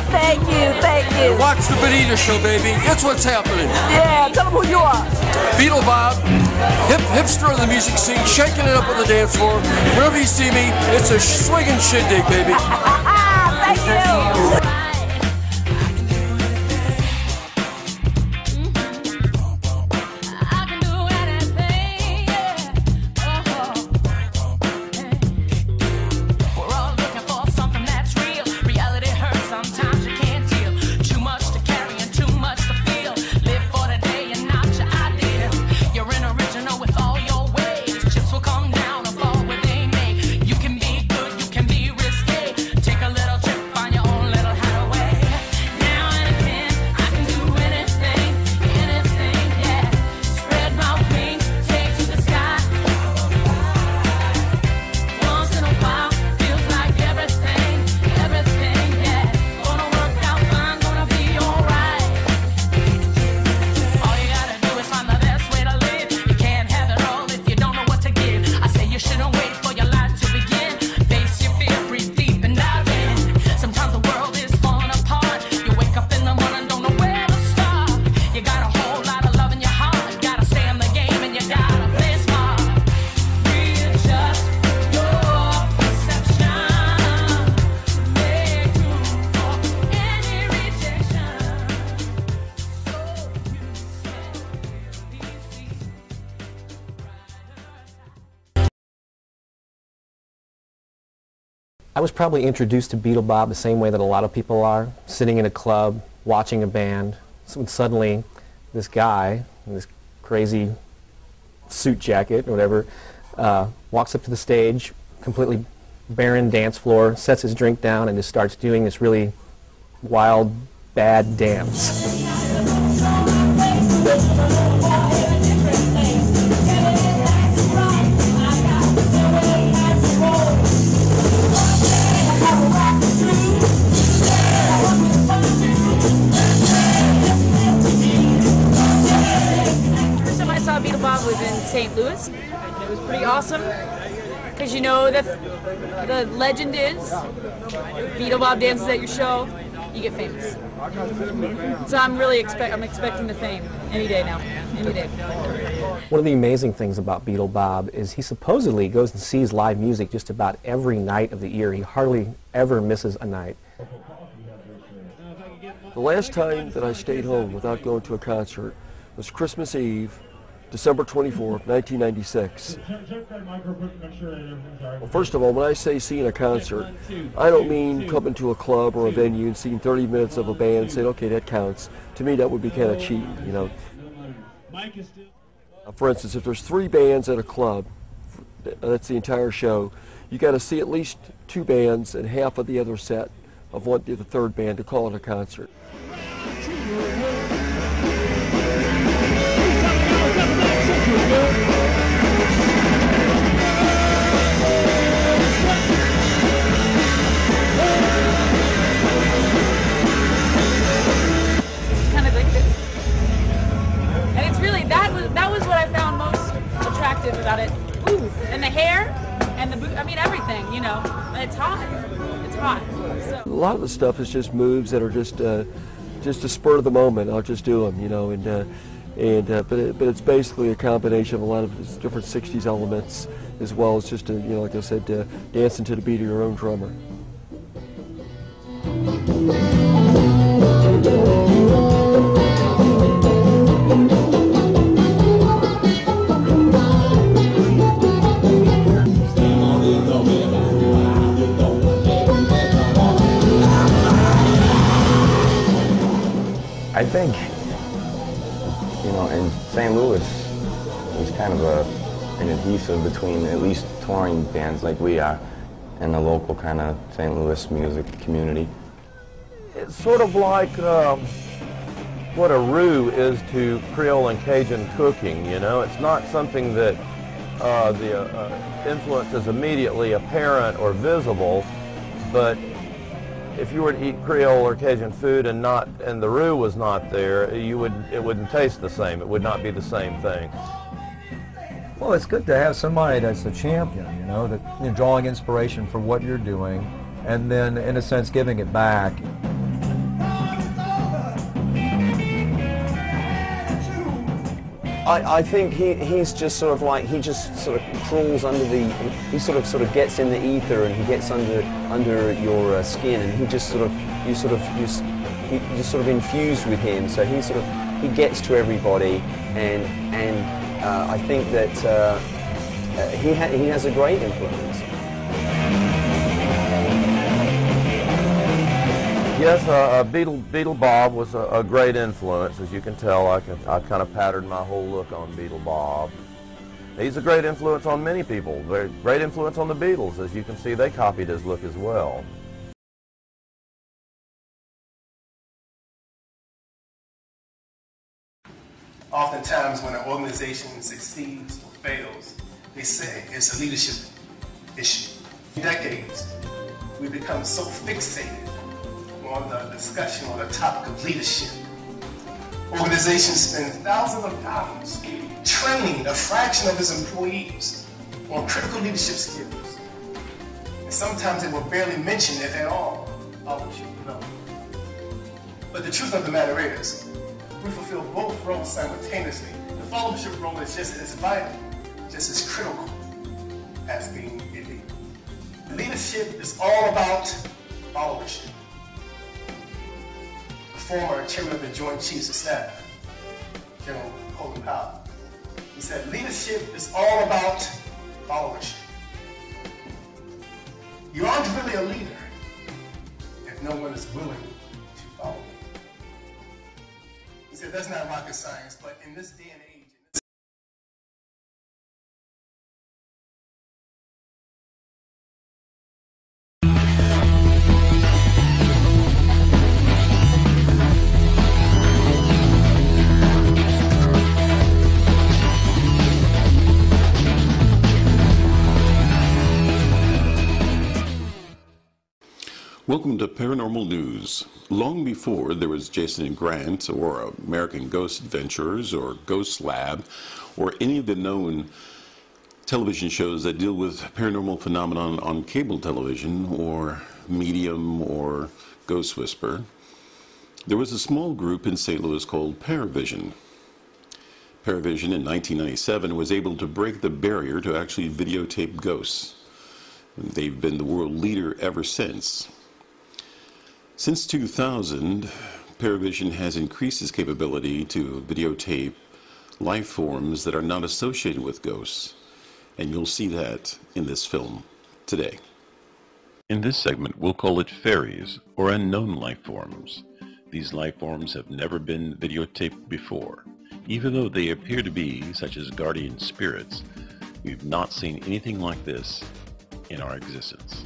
Thank you, thank you. Watch the Benita show, baby. It's what's happening. Yeah, tell them who you are. Beetle Bob, hipster of the music scene, shaking it up on the dance floor. Whenever you see me, it's a swinging shindig, baby. Thank you. I was probably introduced to Beetle Bob the same way that a lot of people are, sitting in a club, watching a band, so suddenly this guy in this crazy suit jacket or whatever walks up to the stage, completely barren dance floor, sets his drink down and just starts doing this really wild, bad dance. Was in St. Louis, and it was pretty awesome because you know that the legend is Beetle Bob dances at your show, you get famous. So I'm expecting the fame any day now, any day. One of the amazing things about Beetle Bob is he supposedly goes and sees live music just about every night of the year. He hardly ever misses a night. The last time that I stayed home without going to a concert was Christmas Eve, December 24th, 1996. Well, first of all, when I say seeing a concert, I don't mean coming to a club or a venue and seeing 30 minutes of a band and saying, okay, that counts. To me, that would be kind of cheating, you know. For instance, if there's 3 bands at a club, that's the entire show, you got to see at least 2 bands and half of the other set of the third band to call it a concert. Kind of like this, and it's really that was what I found most attractive about it. Ooh, and the hair, and the I mean everything, you know. And it's hot. It's hot. So. A lot of the stuff is just moves that are just a spur of the moment. I'll just do them, you know, but it's basically a combination of a lot of different 60s elements, as well as just, you know, like I said, dancing to the beat of your own drummer. I think, you know, in St. Louis, there's kind of an adhesive between at least touring bands like we are and the local kind of St. Louis music community. It's sort of like what a roux is to Creole and Cajun cooking, you know. It's not something that the influence is immediately apparent or visible, but if you were to eat Creole or Cajun food and the roux was not there, it wouldn't taste the same. It would not be the same thing. Well, it's good to have somebody that's a champion, you know, that drawing inspiration for what you're doing, and then, in a sense, giving it back. I think he's just sort of like, he just sort of crawls under the, he sort of gets in the ether, and he gets under your skin, and he just sort of, you're sort of infused with him. So he gets to everybody, and I think that he has a great influence. Yes, Beetle Bob was a great influence. As you can tell, I kind of patterned my whole look on Beetle Bob. He's a great influence on many people. Very great influence on the Beatles. As you can see, they copied his look as well. Oftentimes when an organization succeeds or fails, they say it's a leadership issue. For decades, we've become so fixated on the discussion on the topic of leadership. Organizations spend thousands of dollars training a fraction of its employees on critical leadership skills. And sometimes they will barely mention, if at all, leadership development. But the truth of the matter is, we fulfill both roles simultaneously. The followership role is just as vital, just as critical as being a leader. Leadership is all about followership. Former chairman of the Joint Chiefs of Staff, General Colin Powell, he said, leadership is all about followership. You aren't really a leader if no one is willing to follow you. He said, that's not rocket science, but in this day and age, Welcome to Paranormal News. Long before there was Jason and Grant, or American Ghost Adventurers, or Ghost Lab, or any of the known television shows that deal with paranormal phenomenon on cable television, or Medium, or Ghost Whisper, there was a small group in St. Louis called Paravision. Paravision in 1997 was able to break the barrier to actually videotape ghosts. They've been the world leader ever since. Since 2000, Paravision has increased its capability to videotape life forms that are not associated with ghosts, and you'll see that in this film today. In this segment, we'll call it fairies, or unknown life forms. These life forms have never been videotaped before. Even though they appear to be such as guardian spirits, we've not seen anything like this in our existence.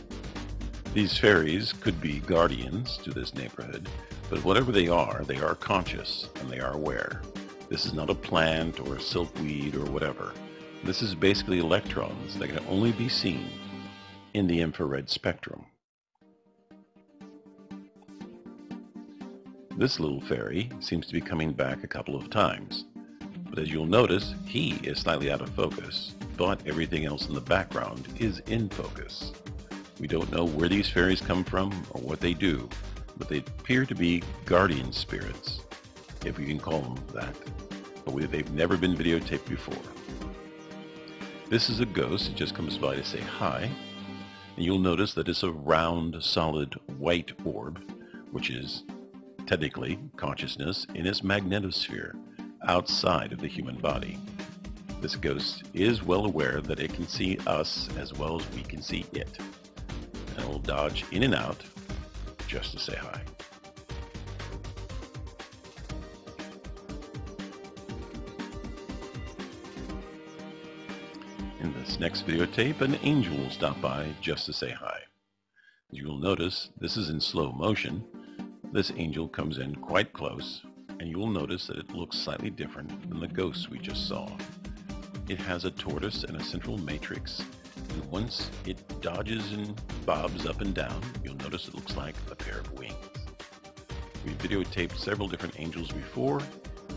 These fairies could be guardians to this neighborhood, but whatever they are conscious and they are aware. This is not a plant or a silkweed or whatever. This is basically electrons that can only be seen in the infrared spectrum. This little fairy seems to be coming back a couple of times, but as you'll notice, he is slightly out of focus, but everything else in the background is in focus. We don't know where these fairies come from or what they do, but they appear to be guardian spirits, if we can call them that, but they've never been videotaped before. This is a ghost that just comes by to say hi, and you'll notice that it's a round, solid, white orb, which is technically consciousness in its magnetosphere, outside of the human body. This ghost is well aware that it can see us as well as we can see it, and it will dodge in and out just to say hi. In this next videotape, an angel will stop by just to say hi. As you will notice, this is in slow motion. This angel comes in quite close, and you will notice that it looks slightly different than the ghost we just saw. It has a tortoise and a central matrix, and once it dodges and bobs up and down, you'll notice it looks like a pair of wings. We videotaped several different angels before,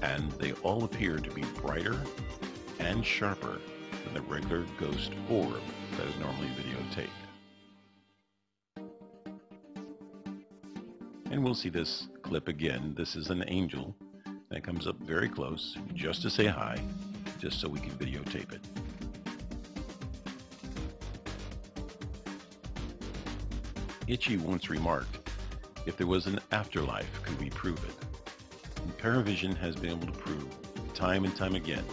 and they all appear to be brighter and sharper than the regular ghost orb that is normally videotaped. And we'll see this clip again. This is an angel that comes up very close just to say hi. just so we can videotape it. Itchy once remarked, if there was an afterlife, could we prove it? And Paravision has been able to prove, time and time again,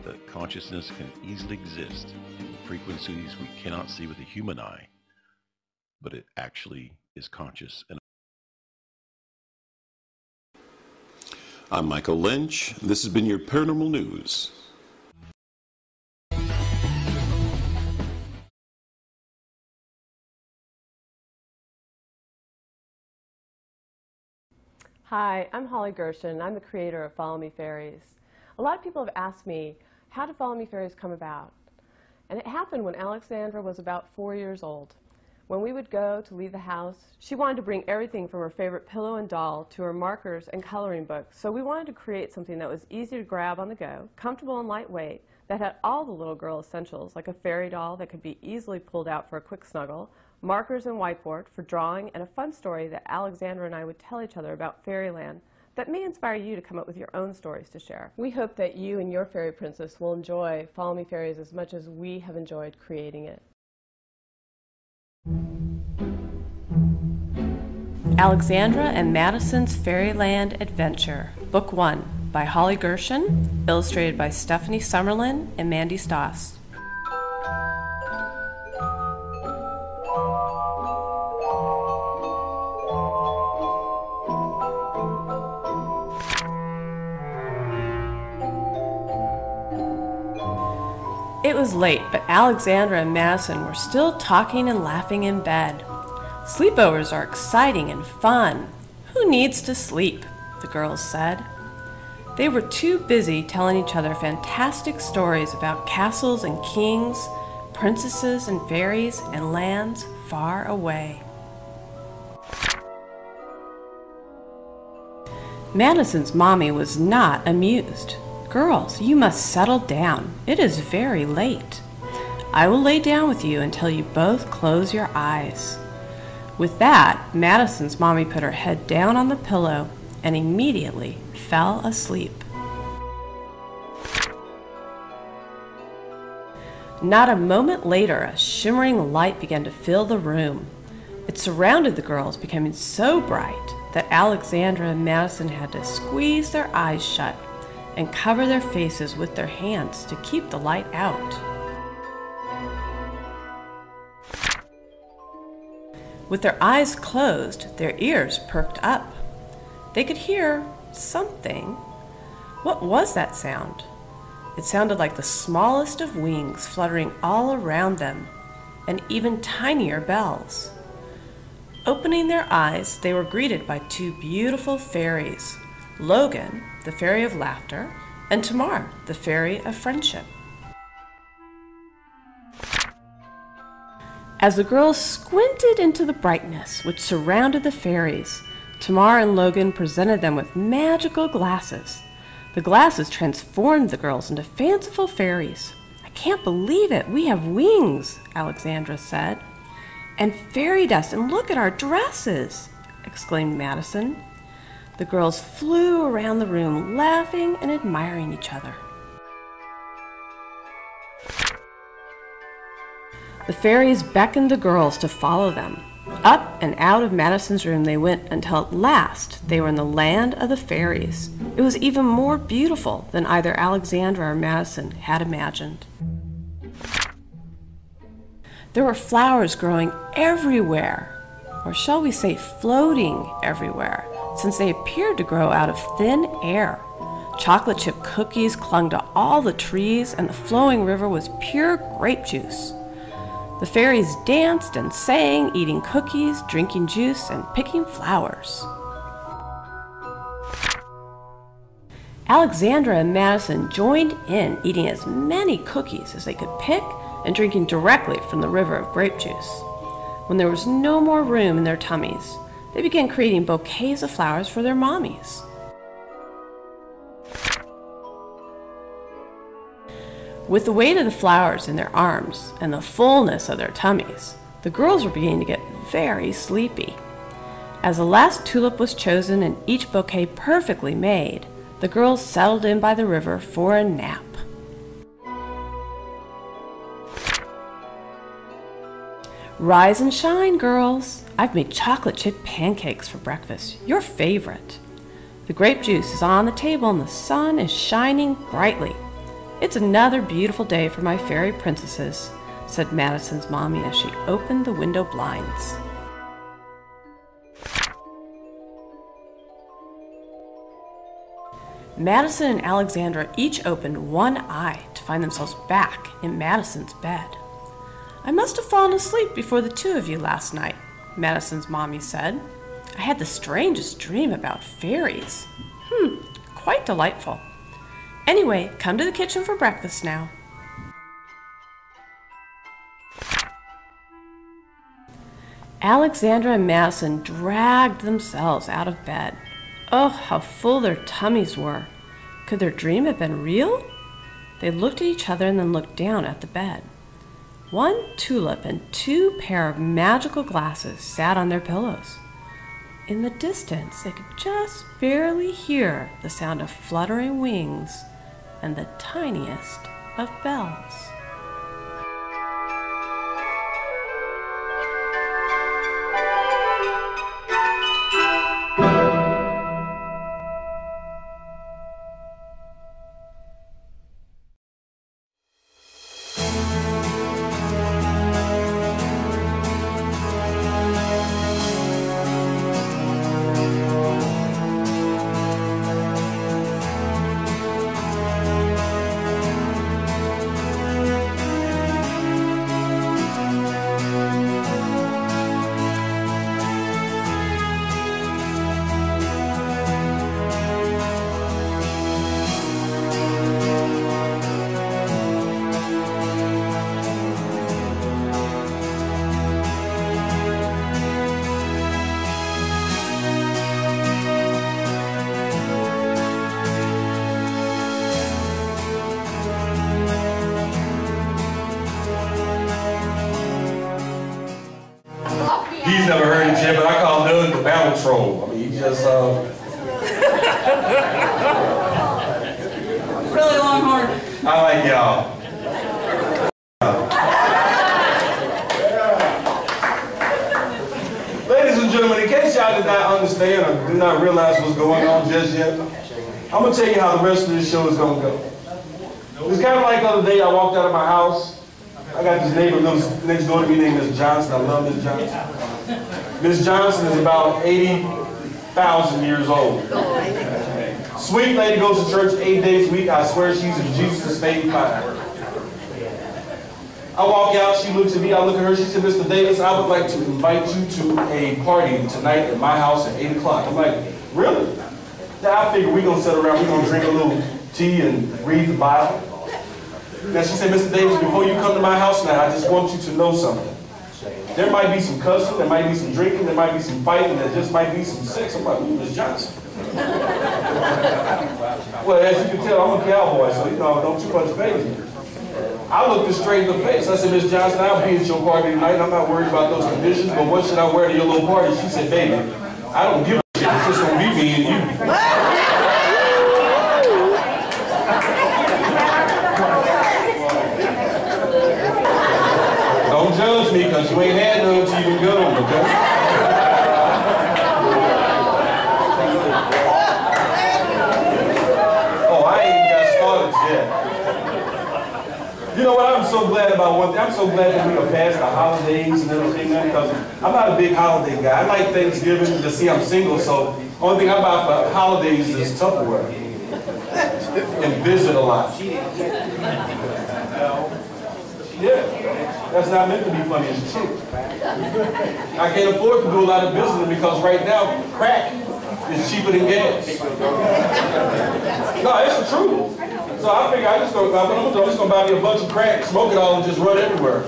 that consciousness can easily exist in frequencies we cannot see with the human eye, but it actually is conscious. I'm Michael Lynch. This has been your Paranormal News. Hi, I'm Holly Gershon. I'm the creator of Follow Me Fairies. A lot of people have asked me, how did Follow Me Fairies come about? And it happened when Alexandra was about 4 years old. When we would go to leave the house, she wanted to bring everything from her favorite pillow and doll to her markers and coloring books. So we wanted to create something that was easy to grab on the go, comfortable and lightweight, that had all the little girl essentials, like a fairy doll that could be easily pulled out for a quick snuggle, markers and whiteboard for drawing, and a fun story that Alexandra and I would tell each other about fairyland that may inspire you to come up with your own stories to share. We hope that you and your fairy princess will enjoy Follow Me Fairies as much as we have enjoyed creating it. Alexandra and Madison's Fairyland Adventure, Book 1, by Holly Gershon, illustrated by Stephanie Summerlin and Mandy Stoss. It was late, but Alexandra and Madison were still talking and laughing in bed. Sleepovers are exciting and fun. Who needs to sleep? The girls said. They were too busy telling each other fantastic stories about castles and kings, princesses and fairies, and lands far away. Madison's mommy was not amused. Girls, you must settle down. It is very late. I will lay down with you until you both close your eyes. With that, Madison's mommy put her head down on the pillow and immediately fell asleep. Not a moment later, a shimmering light began to fill the room. It surrounded the girls, becoming so bright that Alexandra and Madison had to squeeze their eyes shut and cover their faces with their hands to keep the light out. With their eyes closed, their ears perked up. They could hear something. What was that sound? It sounded like the smallest of wings fluttering all around them, and even tinier bells. Opening their eyes, they were greeted by two beautiful fairies, Logan, the fairy of laughter, and Tamar, the fairy of friendship. As the girls squinted into the brightness which surrounded the fairies, Tamar and Logan presented them with magical glasses. The glasses transformed the girls into fanciful fairies. I can't believe it, we have wings, Alexandra said. And fairy dust, and look at our dresses, exclaimed Madison. The girls flew around the room, laughing and admiring each other. The fairies beckoned the girls to follow them. Up and out of Madison's room they went until at last they were in the land of the fairies. It was even more beautiful than either Alexandra or Madison had imagined. There were flowers growing everywhere, or shall we say floating everywhere, since they appeared to grow out of thin air. Chocolate chip cookies clung to all the trees, and the flowing river was pure grape juice. The fairies danced and sang, eating cookies, drinking juice, and picking flowers. Alexandra and Madison joined in, eating as many cookies as they could pick and drinking directly from the river of grape juice. When there was no more room in their tummies, they began creating bouquets of flowers for their mommies. With the weight of the flowers in their arms and the fullness of their tummies, the girls were beginning to get very sleepy. As the last tulip was chosen and each bouquet perfectly made, the girls settled in by the river for a nap. Rise and shine, girls. I've made chocolate chip pancakes for breakfast, your favorite. The grape juice is on the table and the sun is shining brightly. It's another beautiful day for my fairy princesses, said Madison's mommy as she opened the window blinds. Madison and Alexandra each opened one eye to find themselves back in Madison's bed. I must have fallen asleep before the two of you last night, Madison's mommy said. I had the strangest dream about fairies. Quite delightful. Anyway, come to the kitchen for breakfast now. Alexandra and Madison dragged themselves out of bed. Oh, how full their tummies were. Could their dream have been real? They looked at each other and then looked down at the bed. One tulip and two pair of magical glasses sat on their pillows. In the distance, they could just barely hear the sound of fluttering wings and the tiniest of bells. He's never heard it yet, but I call Doug the battle troll. I mean, he just, Really long horn. I like y'all. Ladies and gentlemen, in case y'all did not understand or do not realize what's going on just yet, I'm going to tell you how the rest of this show is going to go. It's kind of like the other day I walked out of my house. I got this neighbor lives next door to me named Miss Johnson. I love Miss Johnson. Miss Johnson is about 80,000 years old. Sweet lady goes to church 8 days a week. I swear she's in Jesus' faith fire. I walk out, she looks at me, I look at her, she said, Mr. Davis, I would like to invite you to a party tonight at my house at 8 o'clock. I'm like, really? Now I figure we're going to sit around, we're going to drink a little tea and read the Bible. Now she said, Mr. Davis, before you come to my house now, I just want you to know something. There might be some cussing, there might be some drinking, there might be some fighting, there just might be some sex. I'm like, ooh, Miss Johnson. Well, as you can tell, I'm a cowboy, so don't too much faze me. I looked her straight in the face. I said, Miss Johnson, I'll be at your party tonight. I'm not worried about those conditions, but what should I wear to your little party? She said, baby, I don't give a shit. It's just gonna be me and you. Don't judge me, because you ain't had none to even go, okay? Oh, I ain't even got started yet. You know what, I'm so glad about one thing. I'm so glad that we are past the holidays and everything, because I'm not a big holiday guy. I like Thanksgiving to see I'm single, so only thing I buy for holidays is Tupperware. And visit a lot. Yeah, that's not meant to be funny as a chick. I can't afford to do a lot of business because right now, crack is cheaper than gas. No, it's the truth. So I figure I'm just gonna buy me a bunch of crack, smoke it all, and just run everywhere.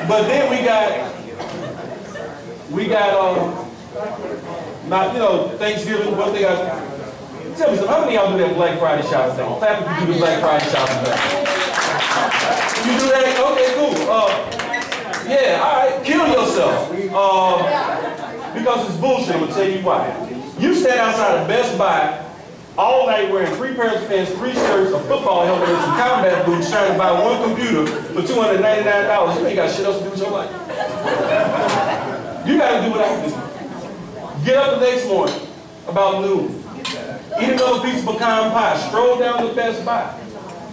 But then we got Thanksgiving. What they got? Tell me something. How many of y'all do that Black Friday shopping thing? Clap if you do the Black Friday shopping thing. You do that? Okay, cool. Yeah, all right. Kill yourself. Because it's bullshit. I'm gonna tell you why. You stand outside of Best Buy all night wearing 3 pairs of pants, 3 shirts, a football helmet, and some combat boots, trying to buy 1 computer for $299. You ain't got shit else to do with your life. You got to do what I do. Get up the next morning, about noon. Eat another piece of pecan pie. Stroll down to Best Buy.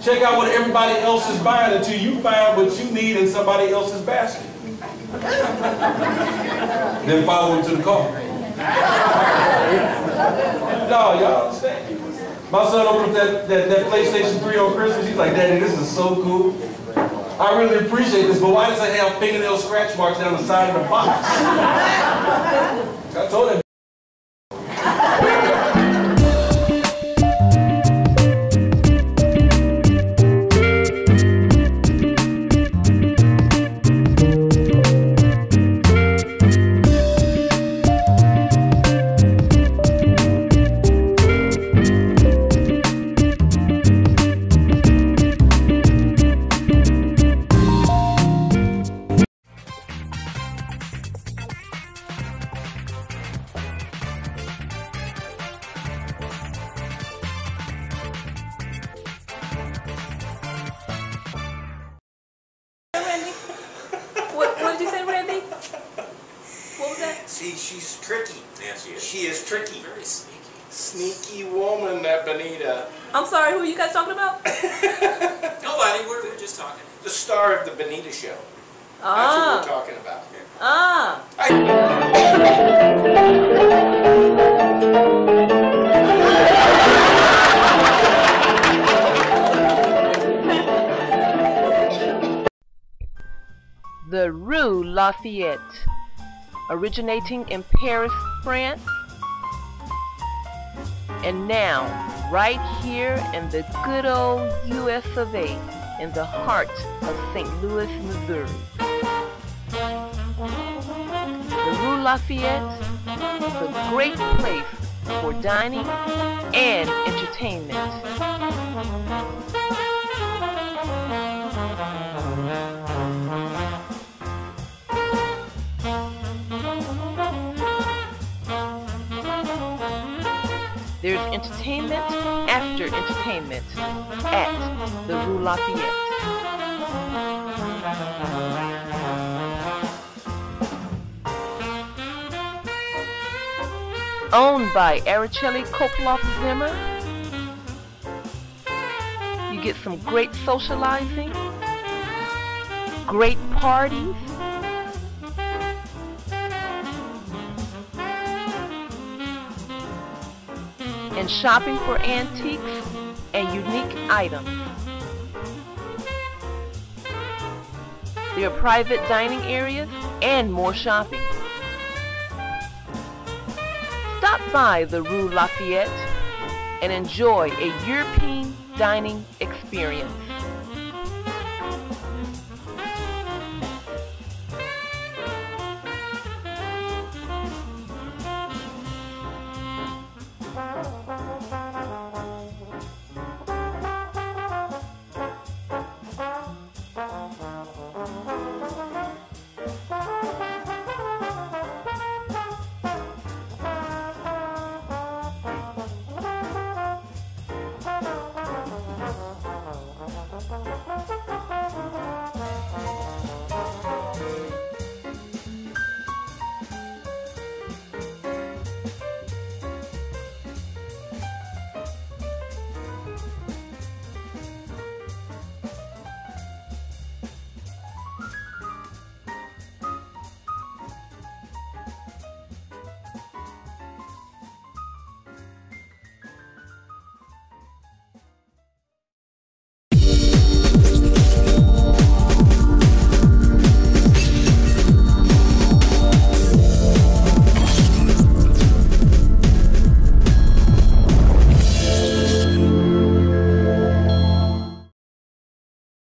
Check out what everybody else is buying until you find what you need in somebody else's basket. Then follow them to the car. No, y'all understand? My son opened up that PlayStation 3 on Christmas. He's like, Daddy, this is so cool. I really appreciate this, but why does it have fingernail scratch marks down the side of the box? I told him. What did you say, Randy? What was that? See, she's tricky. Yes, she is tricky. Very sneaky. Sneaky woman, that Benita. I'm sorry, who are you guys talking about? Nobody, we're just talking. The star of the Benita show. Ah. That's what we're talking about. Ah. The Rue Lafayette, originating in Paris, France, and now right here in the good old US of A, in the heart of St. Louis, Missouri. The Rue Lafayette is a great place for dining and entertainment. There's entertainment after entertainment at the Rue Lafayette. Owned by Araceli Kopt-Loft Zimmer, you get some great socializing, great parties, and shopping for antiques and unique items. There are private dining areas and more shopping. Stop by the Rue Lafayette and enjoy a European dining experience.